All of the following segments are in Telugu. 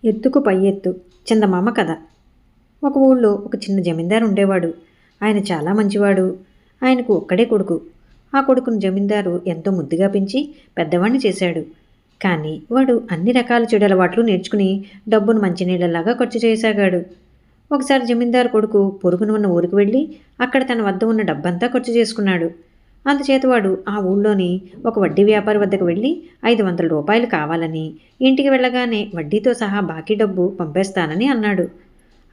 ఎత్తుకు పై ఎత్తు చందమామ కథ. ఒక ఊళ్ళో ఒక చిన్న జమీందారు ఉండేవాడు. ఆయన చాలా మంచివాడు. ఆయనకు ఒక్కడే కొడుకు. ఆ కొడుకును జమీందారు ఎంతో ముద్దుగా పెంచి పెద్దవాణ్ణి చేశాడు. కానీ వాడు అన్ని రకాల చెడు అలవాట్లు నేర్చుకుని డబ్బును మంచినీళ్ళలాగా ఖర్చు చేయసాగాడు. ఒకసారి జమీందారు కొడుకు పొరుగున ఉన్న ఊరికి వెళ్ళి అక్కడ తన వద్ద ఉన్న డబ్బంతా ఖర్చు చేసుకున్నాడు. అందుచేత వాడు ఆ ఊళ్ళోని ఒక వడ్డీ వ్యాపారి వద్దకు వెళ్ళి 500 రూపాయలు కావాలని, ఇంటికి వెళ్ళగానే వడ్డీతో సహా బాకీ డబ్బు పంపేస్తానని అన్నాడు.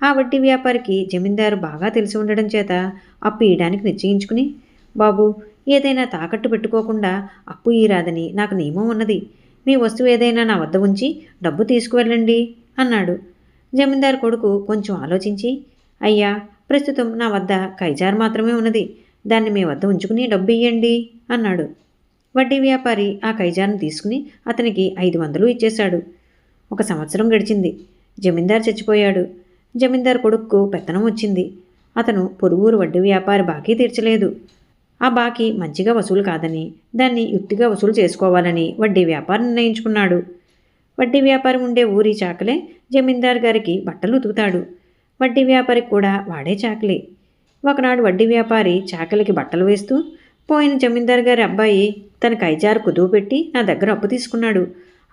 ఆ వడ్డీ వ్యాపారికి జమీందారు బాగా తెలిసి ఉండడం చేత అప్పు ఇయ్యడానికి నిశ్చయించుకుని, బాబు, ఏదైనా తాకట్టు పెట్టుకోకుండా అప్పు ఇయ్యరాదని నాకు నియమం ఉన్నది. మీ వస్తువు ఏదైనా నా వద్ద ఉంచి డబ్బు తీసుకువెళ్ళండి అన్నాడు. జమీందారు కొడుకు కొంచెం ఆలోచించి, అయ్యా, ప్రస్తుతం నా వద్ద కైజారు మాత్రమే ఉన్నది. దాన్ని మీ వద్ద ఉంచుకుని డబ్బు ఇయ్యండి అన్నాడు. వడ్డీ వ్యాపారి ఆ కైజారును తీసుకుని అతనికి 500 ఇచ్చేశాడు. 1 సంవత్సరం గడిచింది. జమీందారు చచ్చిపోయాడు. జమీందారు కొడుక్కు పెత్తనం వచ్చింది. అతను పొరుగురు వడ్డీ వ్యాపారి బాకీ తీర్చలేదు. ఆ బాకీ మంచిగా వసూలు కాదని, దాన్ని యుక్తిగా వసూలు చేసుకోవాలని వడ్డీ వ్యాపారి నిర్ణయించుకున్నాడు. వడ్డీ వ్యాపారి ఉండే ఊరి చాకలే జమీందారు గారికి బట్టలు ఉతుకుతాడు. వడ్డీ వ్యాపారికి కూడా వాడే చాకలి. ఒకనాడు వడ్డీ వ్యాపారి చాకలికి బట్టలు వేస్తూ, పోయిన జమీందారు గారి అబ్బాయి తన కైజారు కుదువు పెట్టి నా దగ్గర అప్పు తీసుకున్నాడు.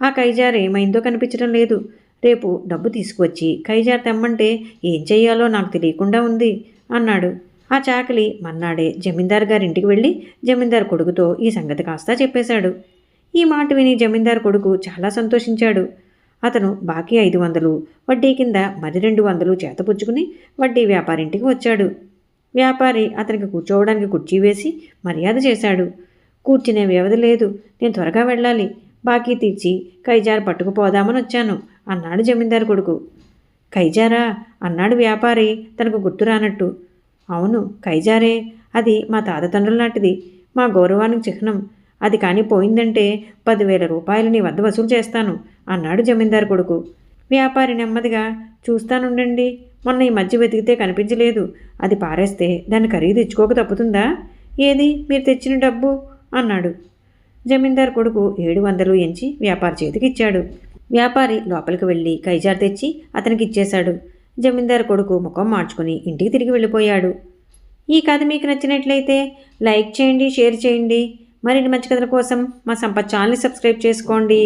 ఆ కైజారు ఏమైందో కనిపించడం లేదు. రేపు డబ్బు తీసుకువచ్చి కైజారు తెమ్మంటే ఏం చెయ్యాలో నాకు తెలియకుండా ఉంది అన్నాడు. ఆ చాకలి మన్నాడే జమీందారు గారి ఇంటికి వెళ్ళి జమీందారు కొడుకుతో ఈ సంగతి కాస్తా చెప్పేశాడు. ఈ మాట విని జమీందారు కొడుకు చాలా సంతోషించాడు. అతను బాకీ 500, వడ్డీ కింద మరి 200 చేతపుచ్చుకుని వడ్డీ వ్యాపారింటికి వచ్చాడు. వ్యాపారి అతనికి కూర్చోవడానికి కుర్చీ వేసి మర్యాద చేశాడు. కూర్చునే వ్యవధి లేదు, నేను త్వరగా వెళ్ళాలి. బాకీ తీర్చి కైజారు పట్టుకుపోదామని వచ్చాను అన్నాడు జమీందారు కొడుకు. కైజారా అన్నాడు వ్యాపారి తనకు గుర్తు రానట్టు. అవును, కైజారే. అది మా తాతతండ్రుల నాటిది, మా గౌరవానికి చిహ్నం. అది కానీ పోయిందంటే 10,000 రూపాయలు నీ వద్ద వసూలు చేస్తాను అన్నాడు జమీందారు కొడుకు. వ్యాపారి నెమ్మదిగా, చూస్తానుండండి, మొన్న ఈ మధ్య వెతికితే కనిపించలేదు. అది పారేస్తే దాన్ని ఖరీదు ఇచ్చుకోక తప్పుతుందా? ఏది మీరు తెచ్చిన డబ్బు అన్నాడు. జమీందారు కొడుకు 700 ఎంచి వ్యాపారి చేతికి ఇచ్చాడు. వ్యాపారి లోపలికి వెళ్ళి కైజారు తెచ్చి అతనికి ఇచ్చేశాడు. జమీందారు కొడుకు ముఖం మార్చుకుని ఇంటికి తిరిగి వెళ్ళిపోయాడు. ఈ కథ మీకు నచ్చినట్లయితే లైక్ చేయండి, షేర్ చేయండి. మరిన్ని మంచి కథల కోసం మా సంపత్ ఛానల్ని సబ్స్క్రైబ్ చేసుకోండి.